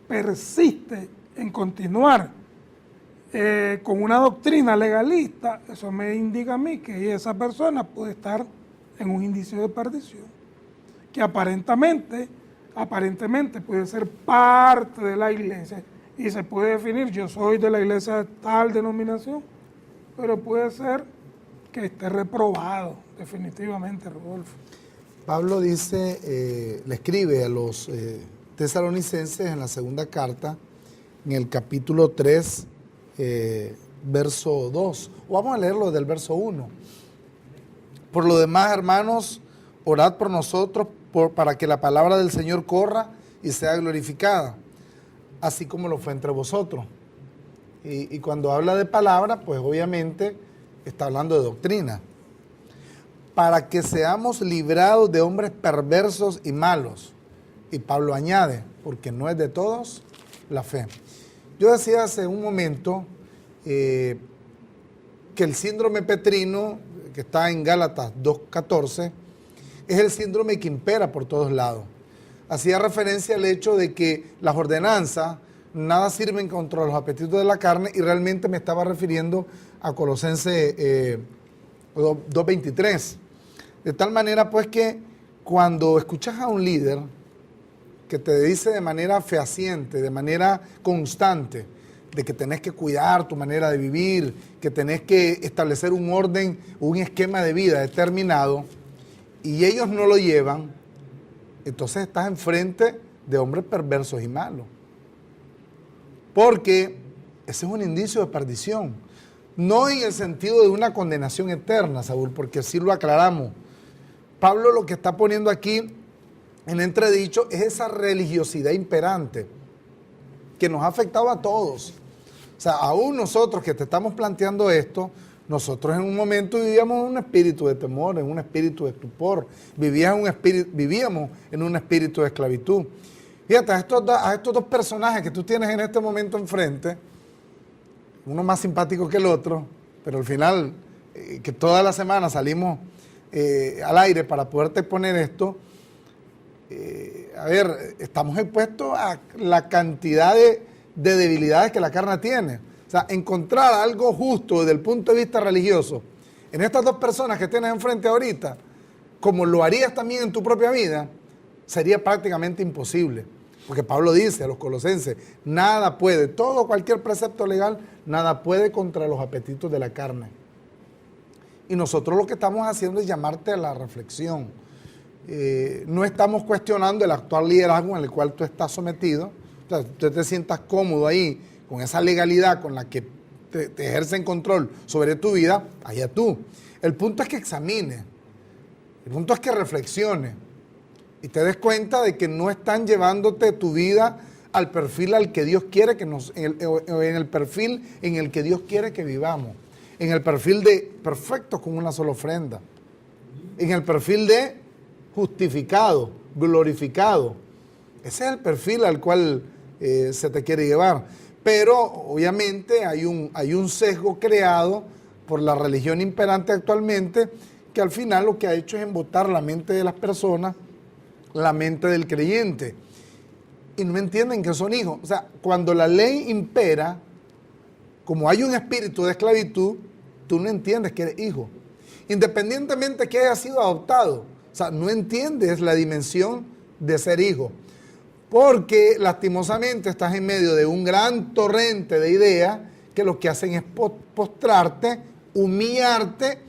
persiste en continuar con una doctrina legalista, eso me indica a mí que esa persona puede estar en un indicio de perdición, que aparentemente puede ser parte de la iglesia y se puede definir, yo soy de la iglesia de tal denominación, pero puede ser que esté reprobado definitivamente, Rodolfo. Pablo dice, le escribe a los tesalonicenses en la segunda carta, en el capítulo 3, verso 2. O vamos a leerlo del verso 1. Por lo demás, hermanos, orad por nosotros para que la palabra del Señor corra y sea glorificada, así como lo fue entre vosotros. Y cuando habla de palabra, pues obviamente está hablando de doctrina. Para que seamos librados de hombres perversos y malos. Y Pablo añade, porque no es de todos la fe. Yo decía hace un momento que el síndrome petrino, que está en Gálatas 2:14, es el síndrome que impera por todos lados. Hacía referencia al hecho de que las ordenanzas nada sirven contra los apetitos de la carne, y realmente me estaba refiriendo a Colosenses 2:23. De tal manera pues que cuando escuchas a un líder que te dice de manera fehaciente, de manera constante, de que tenés que cuidar tu manera de vivir, que tenés que establecer un orden, un esquema de vida determinado, y ellos no lo llevan, entonces estás enfrente de hombres perversos y malos. Porque ese es un indicio de perdición. No en el sentido de una condenación eterna, Saúl, porque así lo aclaramos. Pablo lo que está poniendo aquí en entredicho es esa religiosidad imperante que nos ha afectado a todos. O sea, aún nosotros que te estamos planteando esto, nosotros en un momento vivíamos en un espíritu de temor, en un espíritu de estupor, vivíamos en un espíritu de esclavitud. Fíjate, a estos dos personajes que tú tienes en este momento enfrente, uno más simpático que el otro, pero al final, que toda la semana salimos al aire para poderte poner esto, estamos expuestos a la cantidad de debilidades que la carne tiene. O sea, encontrar algo justo desde el punto de vista religioso en estas dos personas que tienes enfrente ahorita, como lo harías también en tu propia vida, sería prácticamente imposible. Porque Pablo dice a los colosenses, nada puede, cualquier precepto legal, nada puede contra los apetitos de la carne. Y nosotros lo que estamos haciendo es llamarte a la reflexión. No estamos cuestionando el actual liderazgo en el cual tú estás sometido. O sea, tú te sientas cómodo ahí, con esa legalidad con la que te ejercen control sobre tu vida, allá tú. El punto es que examines, el punto es que reflexiones y te des cuenta de que no están llevándote tu vida al perfil al que Dios quiere que en el perfil en el que Dios quiere que vivamos, en el perfil de perfectos con una sola ofrenda, en el perfil de justificado, glorificado. Ese es el perfil al cual se te quiere llevar. Pero obviamente hay un sesgo creado por la religión imperante actualmente, que al final lo que ha hecho es embotar la mente de las personas, la mente del creyente. Y no entienden que son hijos. O sea, cuando la ley impera, como hay un espíritu de esclavitud, tú no entiendes que eres hijo. Independientemente que hayas sido adoptado. O sea, no entiendes la dimensión de ser hijo. Porque lastimosamente estás en medio de un gran torrente de ideas que lo que hacen es postrarte, humillarte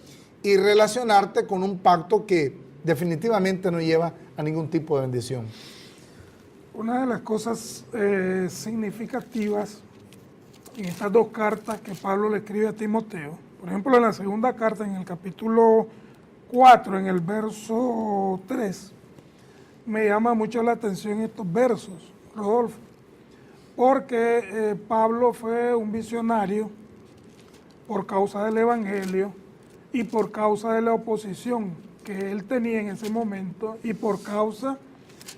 y relacionarte con un pacto que definitivamente no lleva a ningún tipo de bendición. Una de las cosas significativas en estas dos cartas que Pablo le escribe a Timoteo, por ejemplo, en la segunda carta, en el capítulo 4, en el verso 3, me llama mucho la atención estos versos, Rodolfo, porque Pablo fue un visionario por causa del Evangelio y por causa de la oposición que él tenía en ese momento y por causa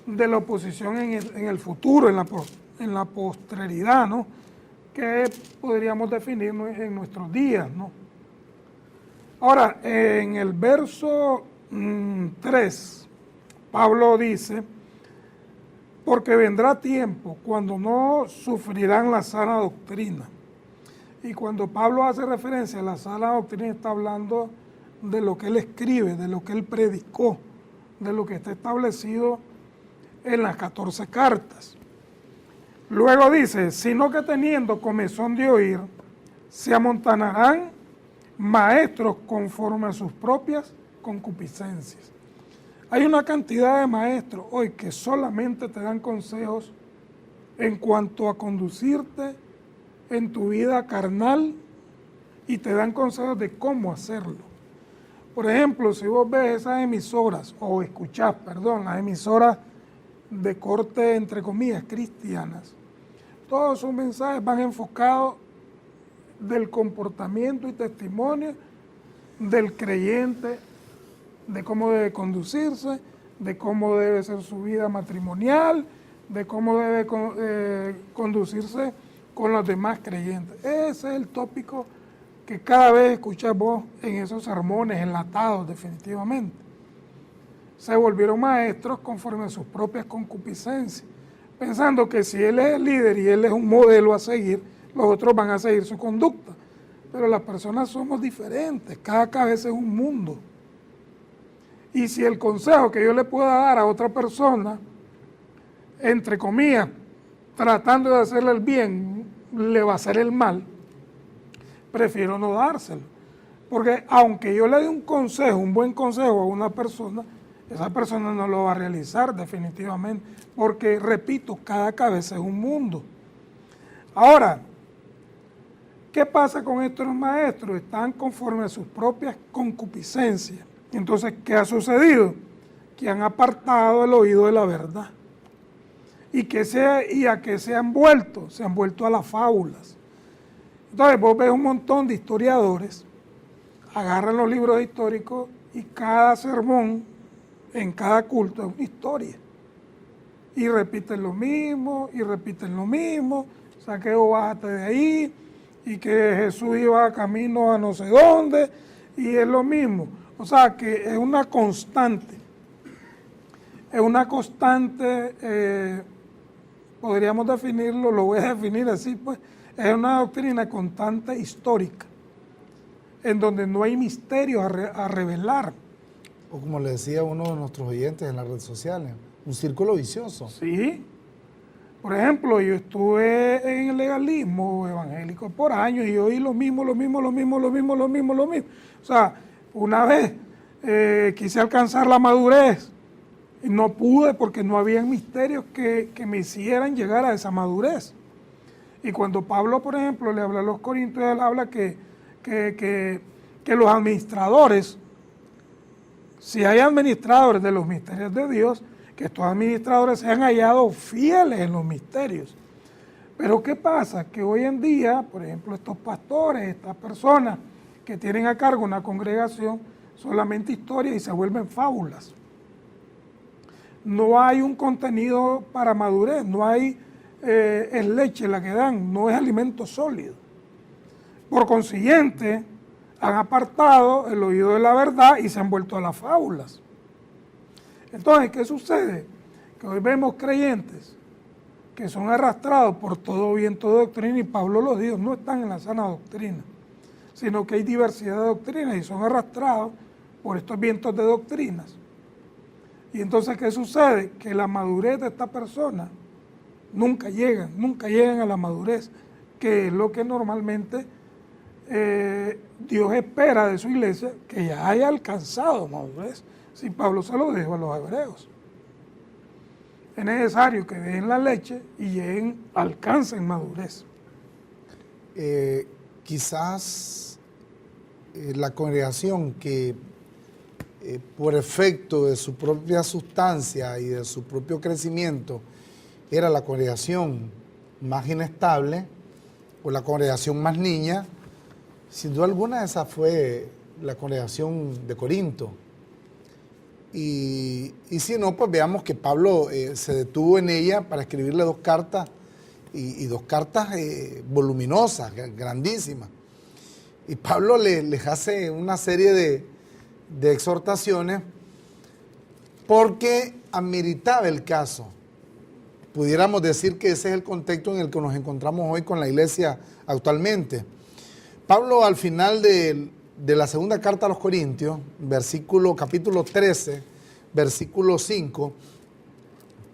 de la oposición en el futuro, en la posteridad, ¿no? Que podríamos definir en nuestros días, ¿no? Ahora, en el verso 3, Pablo dice, porque vendrá tiempo cuando no sufrirán la sana doctrina. Y cuando Pablo hace referencia a la sana doctrina, está hablando de lo que él escribe, de lo que él predicó, de lo que está establecido en las 14 cartas. Luego dice, sino que teniendo comezón de oír, se amontonarán maestros conforme a sus propias concupiscencias. Hay una cantidad de maestros hoy que solamente te dan consejos en cuanto a conducirte en tu vida carnal y te dan consejos de cómo hacerlo. Por ejemplo, si vos ves esas emisoras, o escuchás, perdón, las emisoras de corte, entre comillas, cristianas, todos sus mensajes van enfocados del comportamiento y testimonio del creyente, de cómo debe conducirse, de cómo debe ser su vida matrimonial, de cómo debe conducirse con los demás creyentes. Ese es el tópico que cada vez escuchas vos en esos sermones enlatados, definitivamente. Se volvieron maestros conforme a sus propias concupiscencias, pensando que si él es el líder y él es un modelo a seguir, los otros van a seguir su conducta. Pero las personas somos diferentes, cada cabeza es un mundo. Y si el consejo que yo le pueda dar a otra persona, entre comillas, tratando de hacerle el bien, le va a hacer el mal, prefiero no dárselo. Porque aunque yo le dé un consejo, un buen consejo a una persona, esa persona no lo va a realizar definitivamente. Porque, repito, cada cabeza es un mundo. Ahora, ¿qué pasa con estos maestros? Están conforme a sus propias concupiscencias. Entonces, ¿qué ha sucedido? Que han apartado el oído de la verdad. ¿Y a qué se han vuelto? Se han vuelto a las fábulas. Entonces, vos ves un montón de historiadores, agarran los libros históricos y cada sermón, en cada culto, es una historia. Y repiten lo mismo, saqueo, bájate de ahí, y que Jesús iba camino a no sé dónde, y es lo mismo. O sea, que es una constante. Es una constante, podríamos definirlo, lo voy a definir así, pues, es una doctrina constante histórica, en donde no hay misterios a revelar. O como le decía uno de nuestros oyentes en las redes sociales, un círculo vicioso. Sí. Por ejemplo, yo estuve en el legalismo evangélico por años y oí lo mismo. O sea, una vez quise alcanzar la madurez y no pude porque no había misterios que me hicieran llegar a esa madurez. Y cuando Pablo, por ejemplo, le habla a los corintios, él habla que los administradores, si hay administradores de los misterios de Dios, que estos administradores se han hallado fieles en los misterios. Pero ¿qué pasa? Que hoy en día, por ejemplo, estos pastores, estas personas que tienen a cargo una congregación, solamente historias y se vuelven fábulas. No hay un contenido para madurez, no hay, es leche la que dan, no es alimento sólido. Por consiguiente, han apartado el oído de la verdad y se han vuelto a las fábulas. Entonces, ¿qué sucede? Que hoy vemos creyentes que son arrastrados por todo viento de doctrina, y Pablo lo dijo, no están en la sana doctrina, sino que hay diversidad de doctrinas y son arrastrados por estos vientos de doctrinas. Y entonces, ¿qué sucede? Que la madurez de esta persona nunca llegan a la madurez, que es lo que normalmente Dios espera de su iglesia, que ya haya alcanzado madurez. Si Pablo se lo dijo a los hebreos. Es necesario que dejen la leche y alcancen madurez. Quizás la congregación que por efecto de su propia sustancia y de su propio crecimiento era la congregación más inestable o la congregación más niña, sin duda alguna esa fue la congregación de Corinto. Y si no, pues veamos que Pablo se detuvo en ella para escribirle dos cartas, y dos cartas voluminosas, grandísimas. Y Pablo les hace una serie de exhortaciones porque ameritaba el caso. Pudiéramos decir que ese es el contexto en el que nos encontramos hoy con la iglesia actualmente. Pablo, al final de la segunda carta a los Corintios, capítulo 13, versículo 5,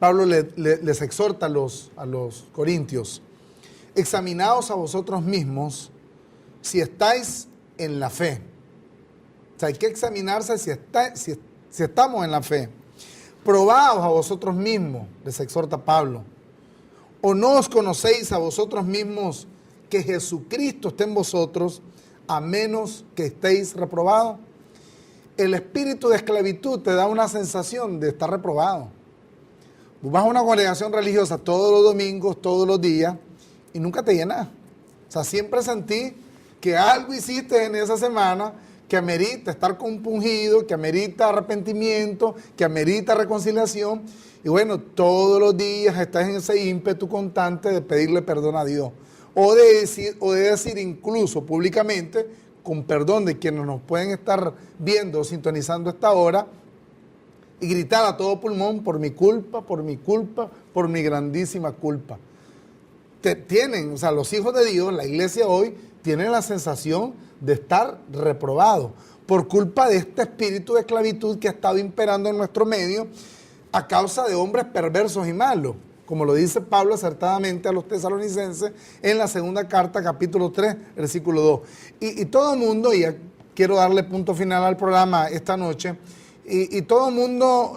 Pablo les exhorta a los corintios: examinaos a vosotros mismos si estáis en la fe. O sea, hay que examinarse si estamos en la fe. Probaos a vosotros mismos, les exhorta Pablo. ¿O no os conocéis a vosotros mismos que Jesucristo esté en vosotros, a menos que estéis reprobados? El espíritu de esclavitud te da una sensación de estar reprobado. Tú vas a una congregación religiosa todos los domingos, todos los días, y nunca te llenas. O sea, siempre sentí que algo hiciste en esa semana que amerita estar compungido, que amerita arrepentimiento, que amerita reconciliación. Y bueno, todos los días estás en ese ímpetu constante de pedirle perdón a Dios. O de decir incluso públicamente, con perdón de quienes nos pueden estar viendo o sintonizando a esta hora, y gritar a todo pulmón: por mi culpa, por mi culpa, por mi grandísima culpa. O sea, los hijos de Dios, la iglesia hoy, tienen la sensación de estar reprobados por culpa de este espíritu de esclavitud que ha estado imperando en nuestro medio a causa de hombres perversos y malos, como lo dice Pablo acertadamente a los tesalonicenses en la segunda carta, capítulo 3, versículo 2. Y todo el mundo, y ya quiero darle punto final al programa esta noche, y todo el mundo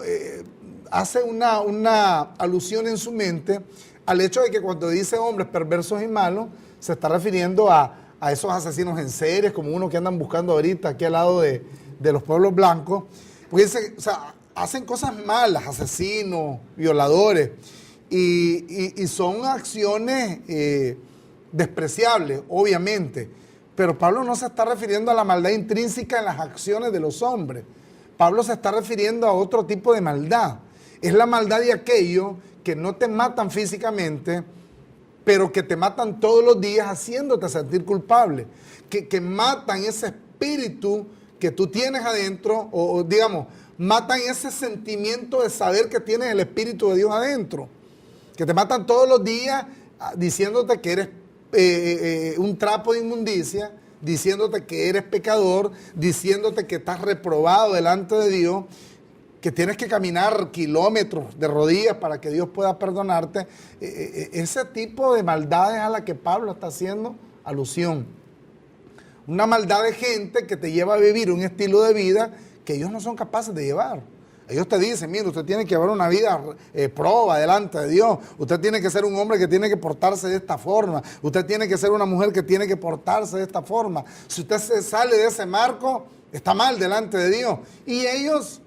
hace una alusión en su mente al hecho de que cuando dice hombres perversos y malos, se está refiriendo a esos asesinos en series, como uno que andan buscando ahorita aquí al lado de los pueblos blancos, porque hacen cosas malas, asesinos, violadores, y son acciones despreciables, obviamente, pero Pablo no se está refiriendo a la maldad intrínseca en las acciones de los hombres. Pablo se está refiriendo a otro tipo de maldad. Es la maldad de aquellos que no te matan físicamente, pero que te matan todos los días haciéndote sentir culpable, que matan ese espíritu que tú tienes adentro, o digamos, matan ese sentimiento de saber que tienes el Espíritu de Dios adentro, que te matan todos los días diciéndote que eres un trapo de inmundicia, diciéndote que eres pecador, diciéndote que estás reprobado delante de Dios, que tienes que caminar kilómetros de rodillas para que Dios pueda perdonarte. Ese tipo de maldades a la que Pablo está haciendo alusión. Una maldad de gente que te lleva a vivir un estilo de vida que ellos no son capaces de llevar. Ellos te dicen, mire, usted tiene que llevar una vida proba delante de Dios. Usted tiene que ser un hombre que tiene que portarse de esta forma. Usted tiene que ser una mujer que tiene que portarse de esta forma. Si usted se sale de ese marco, está mal delante de Dios. Y ellos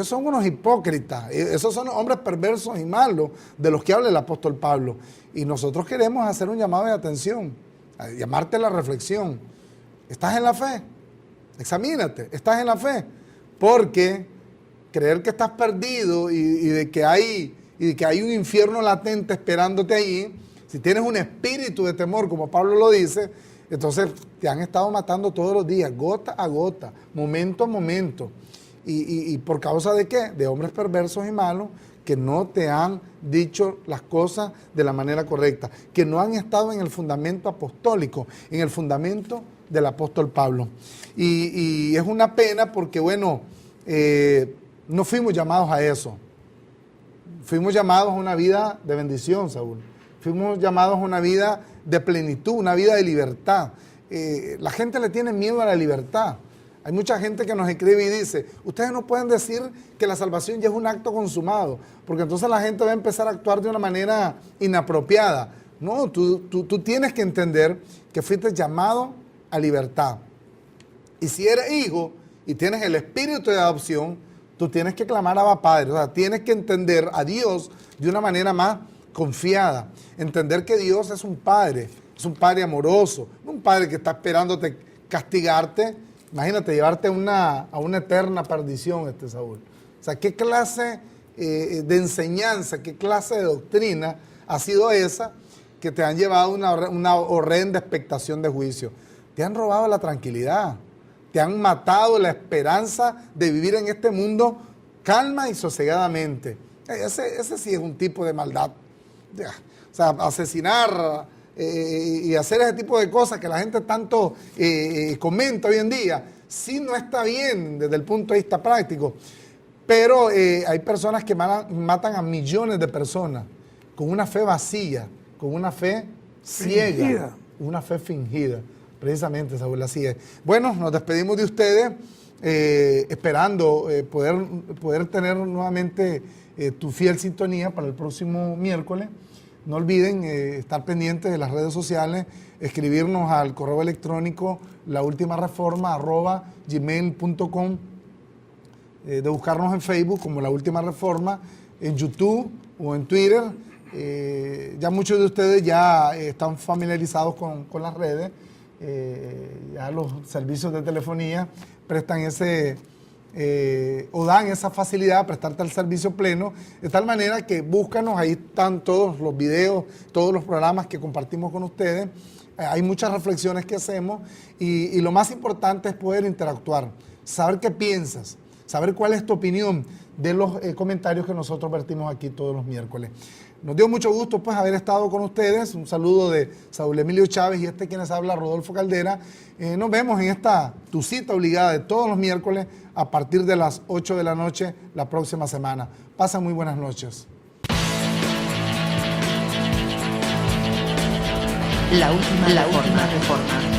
son unos hipócritas. Esos son hombres perversos y malos de los que habla el apóstol Pablo. Y nosotros queremos hacer un llamado de atención, a llamarte a la reflexión. ¿Estás en la fe? Examínate, ¿estás en la fe? Porque creer que estás perdido y de que hay un infierno latente esperándote allí, si tienes un espíritu de temor, como Pablo lo dice, entonces te han estado matando todos los días, gota a gota, momento a momento. ¿Y por causa de qué? De hombres perversos y malos que no te han dicho las cosas de la manera correcta, que no han estado en el fundamento apostólico, en el fundamento del apóstol Pablo. Y es una pena porque, bueno, no fuimos llamados a eso. Fuimos llamados a una vida de bendición, Saúl. Fuimos llamados a una vida de plenitud, una vida de libertad. La gente le tiene miedo a la libertad. Hay mucha gente que nos escribe y dice, ustedes no pueden decir que la salvación ya es un acto consumado, porque entonces la gente va a empezar a actuar de una manera inapropiada. No, tú tienes que entender que fuiste llamado a libertad. Y si eres hijo y tienes el espíritu de adopción, tú tienes que clamar a Abba Padre. O sea, tienes que entender a Dios de una manera más confiada. Entender que Dios es un padre amoroso, no un padre que está esperándote castigarte. Imagínate, llevarte a una eterna perdición, Saúl. O sea, ¿qué clase de enseñanza, qué clase de doctrina ha sido esa que te han llevado a una horrenda expectación de juicio? Te han robado la tranquilidad, te han matado la esperanza de vivir en este mundo calma y sosegadamente. Ese sí es un tipo de maldad. O sea, asesinar y hacer ese tipo de cosas que la gente tanto comenta hoy en día, sí no está bien desde el punto de vista práctico, pero hay personas que matan a millones de personas con una fe vacía, con una fe ciega, una fe fingida. Precisamente, Saúl, así es. Bueno, nos despedimos de ustedes, esperando poder tener nuevamente tu fiel sintonía para el próximo miércoles. No olviden estar pendientes de las redes sociales, escribirnos al correo electrónico laultimareforma@gmail.com, de buscarnos en Facebook como La Última Reforma, en YouTube o en Twitter. Ya muchos de ustedes ya están familiarizados con las redes. Ya los servicios de telefonía prestan o dan esa facilidad de prestarte el servicio pleno, de tal manera que búscanos, ahí están todos los videos, todos los programas que compartimos con ustedes. Hay muchas reflexiones que hacemos y lo más importante es poder interactuar, saber qué piensas, saber cuál es tu opinión de los comentarios que nosotros vertimos aquí todos los miércoles. Nos dio mucho gusto pues haber estado con ustedes. Un saludo de Saúl Emilio Chávez y quienes habla, Rodolfo Caldera. Nos vemos en tu cita obligada de todos los miércoles a partir de las 8 de la noche la próxima semana. Pasen muy buenas noches. La última reforma.